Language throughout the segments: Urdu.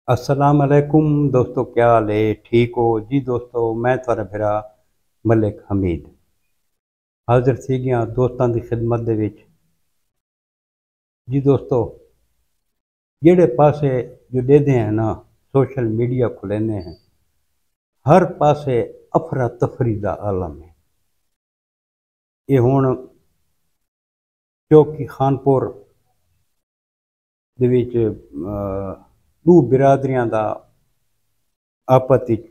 السلام علیکم دوستو، کیا حال ہے؟ ٹھیک ہو جی دوستو؟ میں تھوڑا پھرا ملک حمید حاضر تھی گیا دوستاں دی خدمت دے وچ۔ جی دوستو، جڑے پاسے جو دے دے ہیں نا سوشل میڈیا کھلینے ہیں، ہر پاسے افراتفری دا عالم ہے۔ یہ ہون چوکی خانپور دے وچ دو برادریاں دا آپت وچ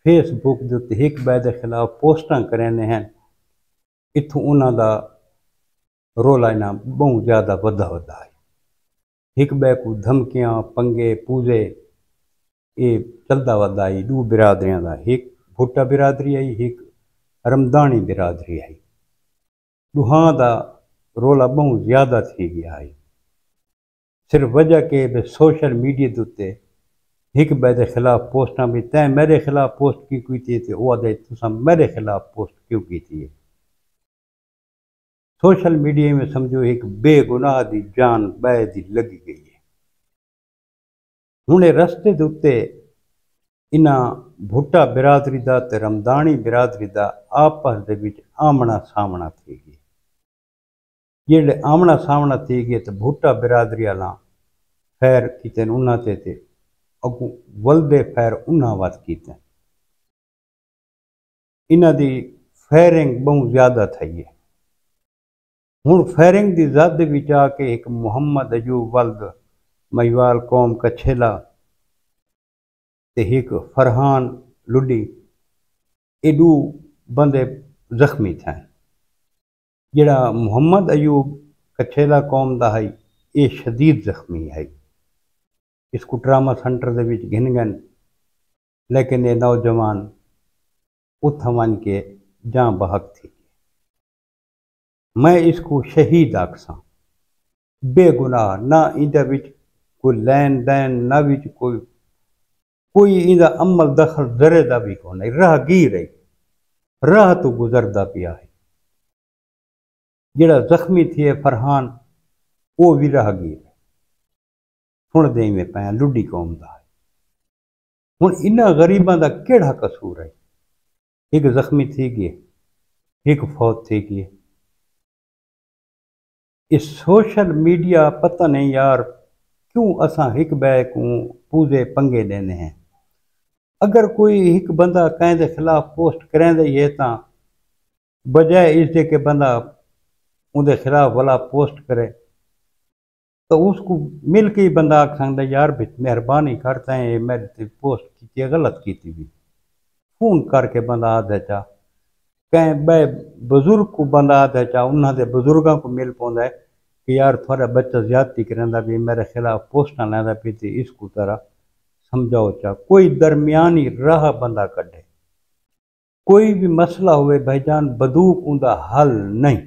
فیس بک دے تے ایک بے دے خلاف پوسٹاں کرنے ہیں۔ اتھوں انہاں دا رولا انہاں بہت زیادہ ودا ہے۔ ایک بے کو دھمکیاں پنگے پوزے یہ چلدا ودا ہے۔ دو برادریاں دا، ایک بھٹا برادری آئی، ایک رمضانی برادری آئی۔ دوہاں دا رولا بہت زیادہ تھی گیا ہے، صرف وجہ کہ سوشل میڈیا دوتے ایک بے دے خلاف پوسٹاں بھی تیں میرے خلاف پوسٹ کی کوئی تھی تے وہ دے تساں میرے خلاف پوسٹ کیوں کی تھی۔ سوشل میڈیا میں سمجھو ایک بے گناہ دی جان بے دی لگی گئی ہے۔ ہنے رستے دوتے انہاں بھٹا برادری دا تے رمضانی برادری دا آپس دے وچ آمنا سامنا تھی گئی۔ جڑے آمنا سامنا تھی گئے تے بھٹا برادری والا خیر کیتے انہاں تے اگوں ولدے خیر انہاں وات کیتے۔ انہاں دی فائرنگ بہت زیادہ تھی ہے۔ ہن فائرنگ دی زد وچ آ کے ایک محمد ایوب ولد میوال قوم کچھیلا تے ایک فرحان لڈی، یہ دو بندے زخمی تھے۔ جڑا محمد ایوب کچھیلا قوم دا ہے یہ شدید زخمی ہے، اس کو ٹراما سینٹر دے وچ گھن گن، لیکن یہ نوجوان اتھا ون کے جان بحق تھی۔ میں اس کو شہید آکساں، بے گناہ، نہ ایندے وچ کوئی لین دین، نہ وچ کوئی ایندہ عمل دخل ذرے دا بھی کوئی نہیں، راہ گیر ہے، راہ تو گزردا پیا ہے۔ جڑا زخمی تھی فرحان وہ بھی راہ گیر ہے، سن دیں میں پایا لڈی قوم دا ہے۔ ہن انہاں غریباں دا کیڑا قصور ہے؟ ایک زخمی تھی گئے، ایک فوت تھی گئے۔ اس سوشل میڈیا پتہ نہیں یار کیوں اساں ایک بے کو پوزے پنگے دینے ہیں۔ اگر کوئی ایک بندہ کہیں دے خلاف پوسٹ کریں دے یہ تاں بجائے اس دے کہ بندہ ان دے خلاف والا پوسٹ کرے تو اس کو مل کے ہی بندہ آکھساں یار مہربانی کرتے ہیں میرے تے پوسٹ کی غلط کیتی بھی، فون کر کے بندہ آدھے چاہ کہیں بے بزرگ کو بندہ آدھے چاہ انہاں دے بزرگاں کو مل پوندا ہے کہ یار تھوڑا بچہ زیادتی کرندا بھی میرے خلاف پوسٹاں لیندا پی تے اس کو طرح سمجھاؤ چاہ، کوئی درمیانی راہ بندہ کڈھے۔ کوئی بھی مسئلہ ہوئے بھائی جان بدوق اوندا حل نہیں،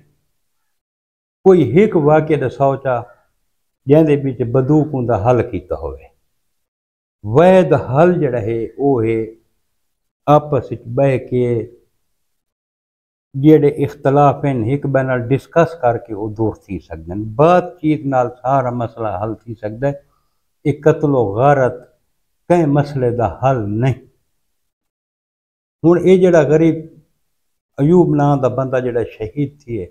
کوئی ایک واقعہ دساؤ چاہ جہاں دے بیچ بدوق اوندا حل کیتا ہوئے۔ وید حل جڑا ہے وہ ہے آپس وچ بہ کے جڑے اختلاف ہیں ایک بے نال ڈسکس کر کے وہ دور تھی سکدے ہیں، بات چیت نال سارا مسئلہ حل تھی سکدا ہے۔ ایک قتل و غارت کہیں مسئلے دا حل نہیں۔ ہن یہ جڑا غریب ایوب نام دا بندہ جڑا شہید تھی ہے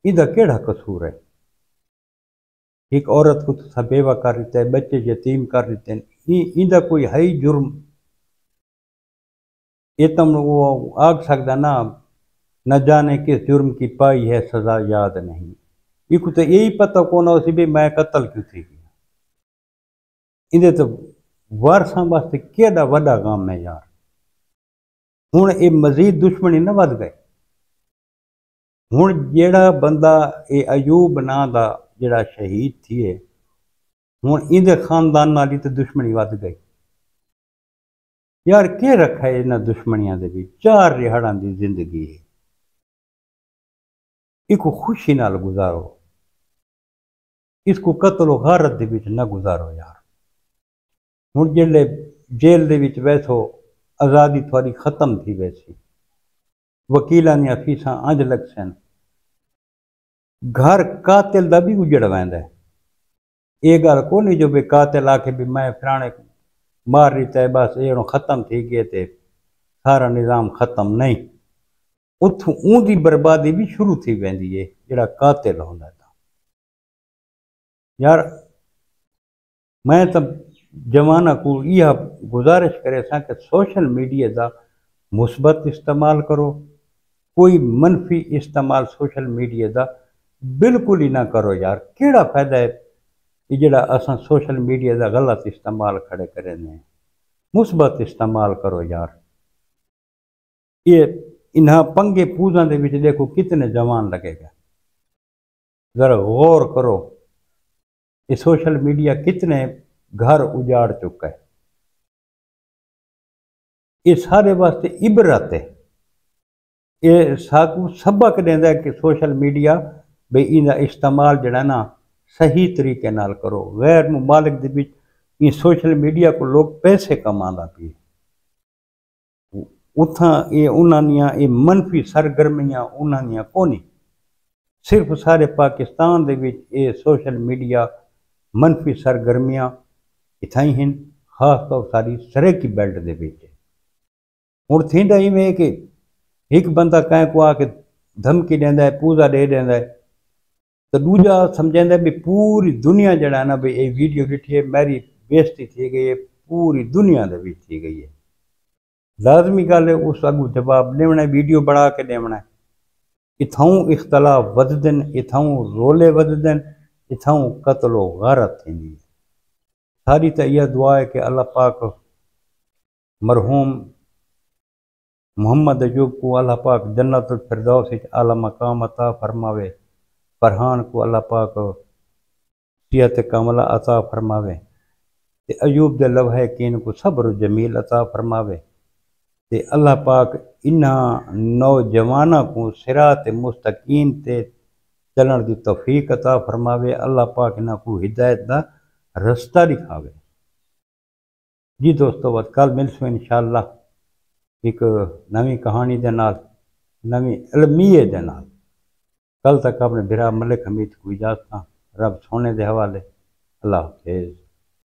ایندا کیڑا قصور ہے؟ ایک عورت کو تو بیوہ کر دیتا ہے، بچے یتیم کر دیتے ہیں، ایندا کوئی ہے ہی جرم؟ یہ تم وہ آگ سکتا نہ جانے کس جرم کی پائی ہے سزا یاد نہیں، یہ کو تو یہی پتہ کون ہو سی بھی میں قتل کیوں تھی گیا۔ اندے تو وارثاں واسطے کیڑا وڈا کام ہے یار۔ ہن یہ مزید دشمنی نہ ود گئے۔ ہن جیڑا بندہ یہ ایوب نا دا جڑا شہید تھی ہے، ہن اندے خاندان نالی تو دشمنی ود گئی یار۔ کیا رکھا ہے انہاں دشمنیاں دے بھی؟ 4 رہاڑاں دی زندگی ہے، اس کو خوشی نال گزارو، اس کو قتل و غارت دے وچ نہ گزارو یار۔ ہن جلے جیل دے وچ بیٹھو آزادی تھوڑی ختم تھی ویسی، وکیلاں دیاں فیساں انج لگ سن، گھر قاتل دا بھی اجڑ ویندا ہے۔ یہ گل کو نہیں جو بے قاتل آ کے بھی میں فلانے مار دیتا ہے بس یہ ختم تھی گئے تے سارا نظام ختم نہیں، اتھوں اون دی بربادی بھی شروع تھی ویندی ہے جڑا قاتل ہوندا تھا۔ یار میں تو جوانہ کو یہ گزارش کرے سا کہ سوشل میڈیا دا مثبت استعمال کرو، کوئی منفی استعمال سوشل میڈیا دا بالکل ہی نہ کرو یار۔ کیڑا فائدہ ہے کہ جڑا اساں سوشل میڈیا دا غلط استعمال کھڑے کریں ہیں، مثبت استعمال کرو یار۔ یہ انہاں پنگے پوزاں دے وچ دیکھو کتنے جوان لگے گا، ذرا غور کرو، یہ سوشل میڈیا کتنے گھر اجاڑ چکا ہے۔ یہ سارے واسطے عبرت ہے، یہ ساکو سبق دیندا ہے کہ سوشل میڈیا بھئی ایندا استعمال جڑا نا صحیح طریقے نال کرو۔ غیر ممالک دے وچ یہ سوشل میڈیا کو لوگ پیسے کماندا پی، اتھاں یہ انہاں دیاں یہ منفی سرگرمیاں انہاں دیاں کونی، صرف سارے پاکستان دے وچ یہ سوشل میڈیا منفی سرگرمیاں اتھائی ہیں، خاص طور ساری سریکی بیلٹ دے وچ۔ ہن تھیندا ایویں کہ ایک بندہ کہیں کو آ کے دھمکی دیندا ہے، پوزا دے دیندا ہے، تو دوجا سمجھیندا ہے بھی پوری دنیا جڑا ہے نا بھی یہ ویڈیو ڈٹھی ہے میری بےزتی تھی گئی ہے، پوری دنیا دے وچ تھی گئی ہے۔ لازمی گل ہے اس اگوں جواب دیونا ہے، ویڈیو بڑھا کے دیونا ہے۔ اتھاؤں اختلاف وددن، اتھاؤں رولے وددن، اتھاؤں قتل و غارت تھیندی ہے۔ ساری تا یہ دعا ہے کہ اللہ پاک مرحوم محمد ایوب کو اللہ پاک جنت الفردوس وچ اعلیٰ مقام عطا فرماوے، فرحان کو اللہ پاک صحت کاملہ عطا فرماوے، تے ایوب دے لوحے کین کو صبر جمیل عطا فرماوے، تے اللہ پاک انہاں نوجواناں کو صراط مستقیم تے چلن دی توفیق عطا فرماوے، اللہ پاک انہاں کو ہدایت دا رستہ دکھاوے۔ جی دوستو بات کل ملسوں انشاءاللہ ایک نویں کہانی دے نال، نویں علمیے دے نال۔ کل تک اپنے بھرا ملک حمید کو اجازت رب سونے دے حوالے، اللہ حافظ۔